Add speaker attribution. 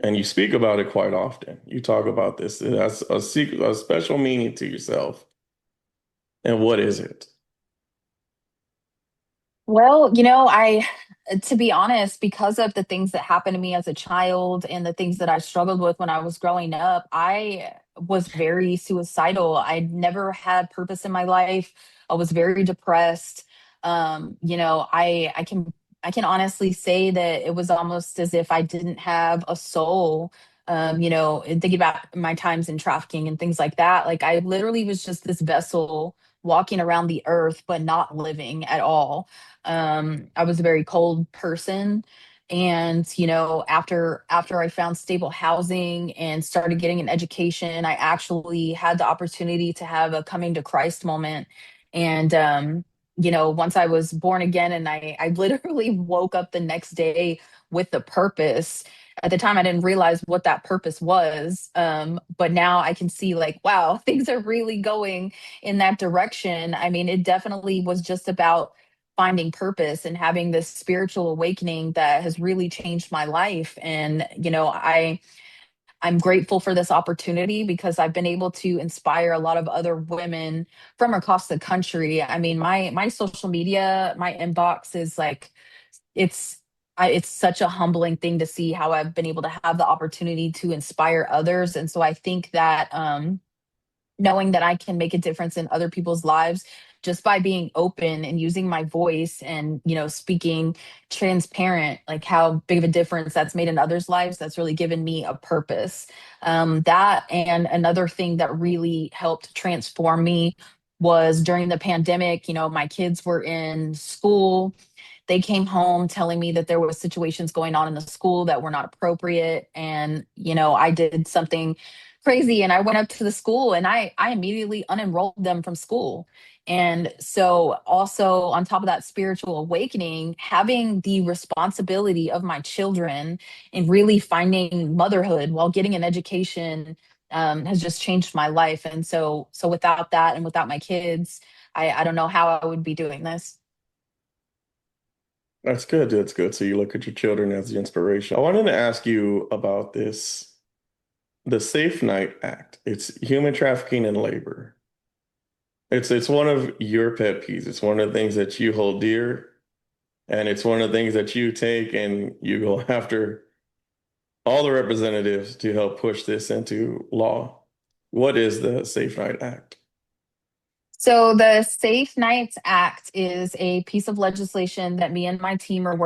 Speaker 1: and you speak about it quite often. You talk about this. It has a special meaning to yourself. And what is it?
Speaker 2: Well, to be honest, because of the things that happened to me as a child and the things that I struggled with when I was growing up, I was very suicidal. I never had purpose in my life. I was very depressed. I can honestly say that it was almost as if I didn't have a soul. And thinking about my times in trafficking and things like that, like I literally was just this vessel walking around the earth, but not living at all. I was a very cold person. And, after I found stable housing and started getting an education, I actually had the opportunity to have a coming to Christ moment. And, once I was born again and I literally woke up the next day with the purpose. At the time, I didn't realize what that purpose was. But now I can see, like, wow, things are really going in that direction. I mean, it definitely was just about finding purpose and having this spiritual awakening that has really changed my life. And, I'm grateful for this opportunity because I've been able to inspire a lot of other women from across the country. I mean, my social media, my inbox is like it's it's such a humbling thing to see how I've been able to have the opportunity to inspire others. And so I think that knowing that I can make a difference in other people's lives just by being open and using my voice and, speaking transparent, like how big of a difference that's made in others' lives, that's really given me a purpose. That and another thing that really helped transform me was during the pandemic. My kids were in school. They came home telling me that there were situations going on in the school that were not appropriate. And, I did something crazy and I went up to the school and I immediately unenrolled them from school. And so, also on top of that spiritual awakening, having the responsibility of my children and really finding motherhood while getting an education has just changed my life. And so without that and without my kids, I don't know how I would be doing this.
Speaker 1: That's good. That's good. So you look at your children as the inspiration. I wanted to ask you about this, the Safe Night Act. It's human trafficking and labor. It's one of your pet peeves. It's one of the things that you hold dear, and it's one of the things that you take and you go after all the representatives to help push this into law. What is the Safe Night Act?
Speaker 2: So the Safe Nights Act is a piece of legislation that me and my team are